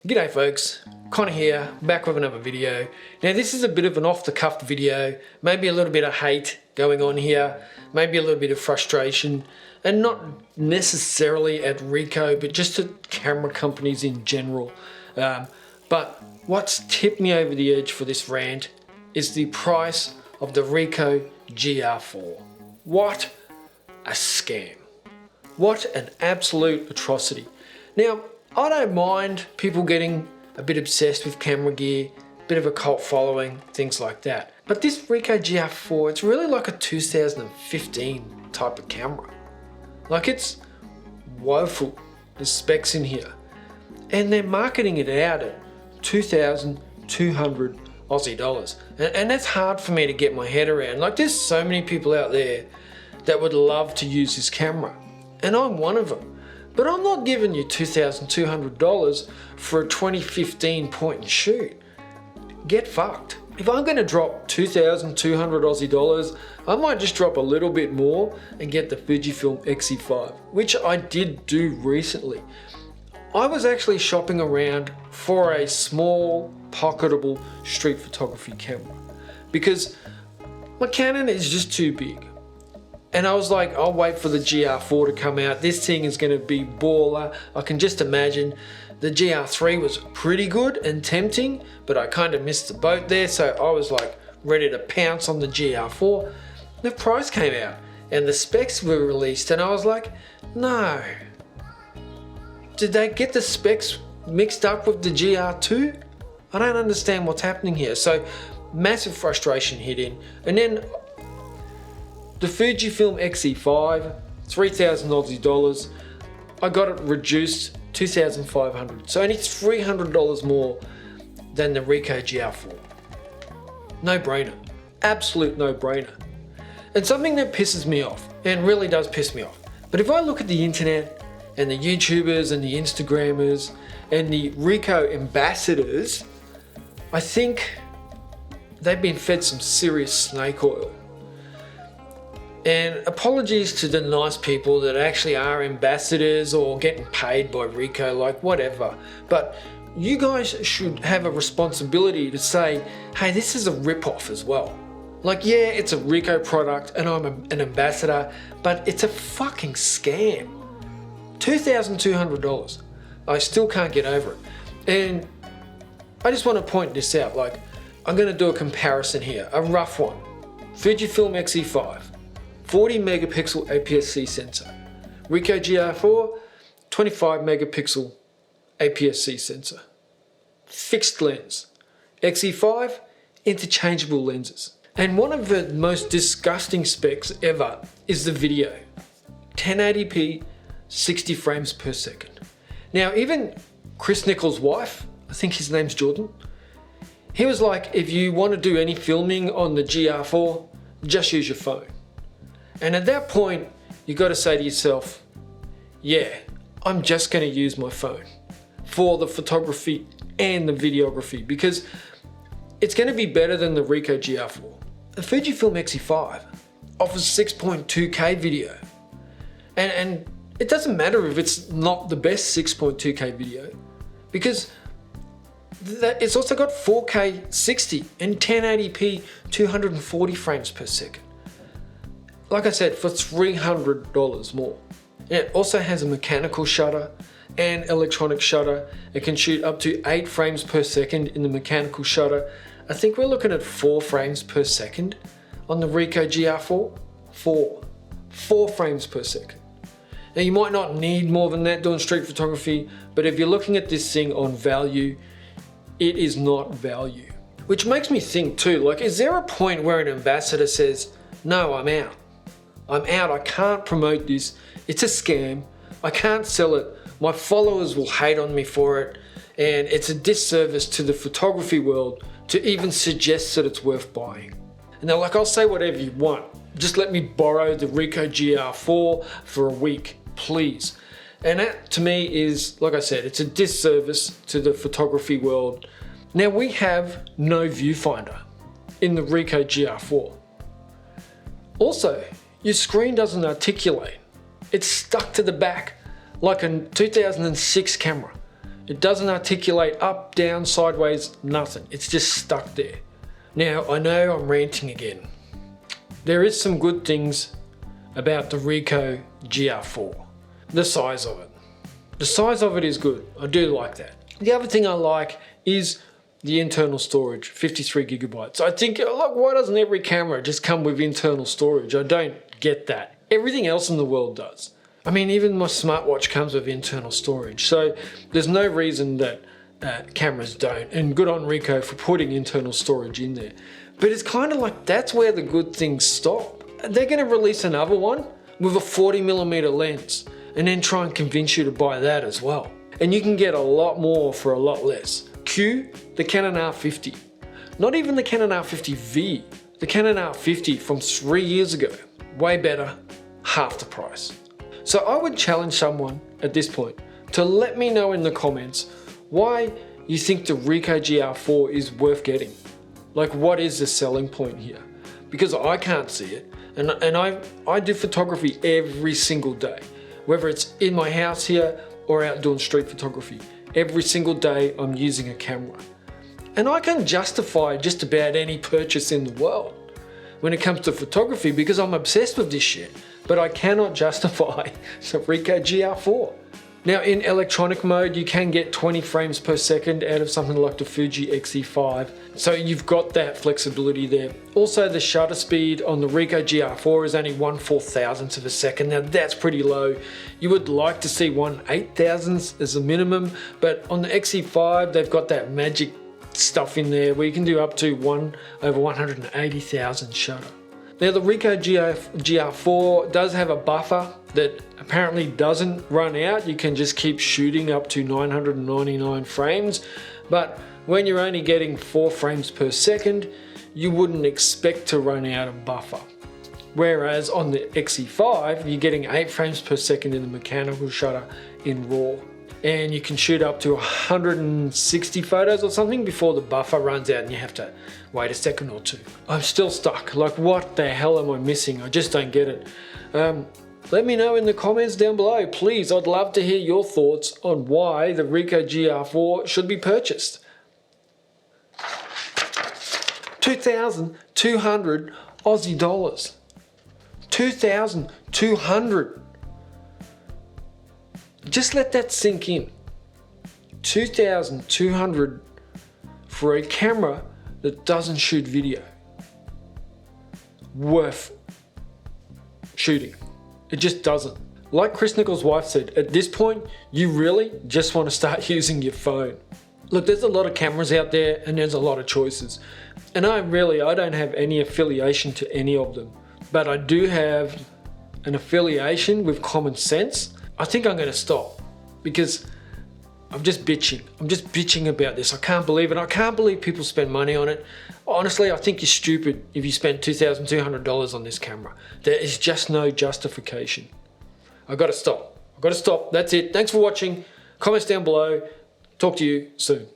G'day folks, Conor here, back with another video. Now this is a bit of an off-the-cuff video, maybe a little bit of hate going on here, maybe a little bit of frustration, and not necessarily at Ricoh, but just at camera companies in general. But what's tipped me over the edge for this rant is the price of the Ricoh GR4. What a scam. What an absolute atrocity. Now, I don't mind people getting a bit obsessed with camera gear, a bit of a cult following, things like that. But this Ricoh GR4, it's really like a 2015 type of camera. Like, it's woeful, the specs in here. And they're marketing it out at 2,200 Aussie dollars. And that's hard for me to get my head around. Like, there's so many people out there that would love to use this camera. And I'm one of them. But I'm not giving you $2,200 for a 2015 point and shoot. Get fucked. If I'm going to drop 2,200 Aussie dollars, I might just drop a little bit more and get the Fujifilm X-E5, which I did do recently. I was actually shopping around for a small, pocketable street photography camera because my Canon is just too big. And I was like, I'll wait for the GR4 to come out. This thing is going to be baller. I can just imagine. The GR3 was pretty good and tempting, but I kind of missed the boat there. So I was like ready to pounce on the GR4. The price came out and the specs were released. And I was like, no. Did they get the specs mixed up with the GR2? I don't understand what's happening here. So massive frustration hit in. And then the Fujifilm X-E5, 3,000 Aussie dollars. I got it reduced 2,500. So only $300 more than the Ricoh GR4. No brainer. Absolute no brainer. And something that pisses me off, and really does piss me off. But if I look at the internet and the YouTubers and the Instagrammers and the Ricoh ambassadors, I think they've been fed some serious snake oil. And apologies to the nice people that actually are ambassadors or getting paid by Ricoh, like whatever. But you guys should have a responsibility to say, hey, this is a rip-off as well. Like, yeah, it's a Ricoh product and I'm an ambassador, but it's a fucking scam. $2,200. I still can't get over it. And I just want to point this out. Like, I'm going to do a comparison here, a rough one. Fujifilm X-E5. 40 megapixel APS-C sensor. Ricoh GR4, 25 megapixel APS-C sensor. Fixed lens. X-E5, interchangeable lenses. And one of the most disgusting specs ever is the video. 1080p, 60 frames per second. Now, even Chris Nichols' wife, I think his name's Jordan, he was like, if you want to do any filming on the GR4, just use your phone. And at that point, you got to say to yourself, yeah, I'm just going to use my phone for the photography and the videography because it's going to be better than the Ricoh GR4. The Fujifilm X-E5 offers 6.2K video. And it doesn't matter if it's not the best 6.2K video because it's also got 4K 60 and 1080p 240 frames per second. Like I said, for $300 more. It also has a mechanical shutter and electronic shutter. It can shoot up to 8 frames per second in the mechanical shutter. I think we're looking at 4 frames per second on the Ricoh GR4. 4 frames per second. Now you might not need more than that doing street photography, but if you're looking at this thing on value, it is not value. Which makes me think too, like, is there a point where an ambassador says, no, I'm out. I'm out, I can't promote this, it's a scam, I can't sell it, my followers will hate on me for it, and it's a disservice to the photography world to even suggest that it's worth buying. And they're like, I'll say whatever you want, just let me borrow the Ricoh GR4 for a week, please. And that to me is, like I said, it's a disservice to the photography world. Now we have no viewfinder in the Ricoh GR4. Also, your screen doesn't articulate. It's stuck to the back like a 2006 camera. It doesn't articulate up, down, sideways, nothing. It's just stuck there. Now, I know I'm ranting again. There is some good things about the Ricoh GR4. The size of it. The size of it is good. I do like that. The other thing I like is the internal storage, 53 gigabytes. I think, look, why doesn't every camera just come with internal storage? I don't get that. Everything else in the world does. I mean, even my smartwatch comes with internal storage. So there's no reason that cameras don't. And good on Ricoh for putting internal storage in there. But it's kind of like that's where the good things stop. They're going to release another one with a 40mm lens and then try and convince you to buy that as well. And you can get a lot more for a lot less. The Canon R50. Not even the Canon R50V. The Canon R50 from 3 years ago. Way better, half the price. So I would challenge someone at this point to let me know in the comments why you think the Ricoh GR4 is worth getting. Like, what is the selling point here? Because I can't see it. And I do photography every single day. Whether it's in my house here or out doing street photography. Every single day I'm using a camera. And I can justify just about any purchase in the world when it comes to photography because I'm obsessed with this shit. But I cannot justify the Ricoh GR4. Now in electronic mode you can get 20 frames per second out of something like the Fuji X-E5. So you've got that flexibility there. Also the shutter speed on the Ricoh GR4 is only 1/4000th of a second. Now that's pretty low. You would like to see 1/8000th as a minimum, but on the X-E5 they've got that magic stuff in there where you can do up to 1/180,000 shutter. Now the Ricoh GR4 does have a buffer that apparently doesn't run out. You can just keep shooting up to 999 frames, but when you're only getting 4 frames per second, you wouldn't expect to run out of buffer. Whereas on the X-E5, you're getting 8 frames per second in the mechanical shutter in RAW. And you can shoot up to 160 photos or something before the buffer runs out and you have to wait a second or two. I'm still stuck. Like, what the hell am I missing? I just don't get it. Let me know in the comments down below. Please, I'd love to hear your thoughts on why the Ricoh GR4 should be purchased. 2,200 Aussie dollars. 2,200. Just let that sink in. 2,200 for a camera that doesn't shoot video. Worth shooting. It just doesn't. Like Chris Nichols' wife said, at this point, you really just want to start using your phone. Look, there's a lot of cameras out there and there's a lot of choices. And I don't have any affiliation to any of them. But I do have an affiliation with common sense. I think I'm going to stop because I'm just bitching. I'm just bitching about this. I can't believe it. I can't believe people spend money on it. Honestly, I think you're stupid if you spend $2,200 on this camera. There is just no justification. I've got to stop. I've got to stop. That's it. Thanks for watching. Comments down below. Talk to you soon.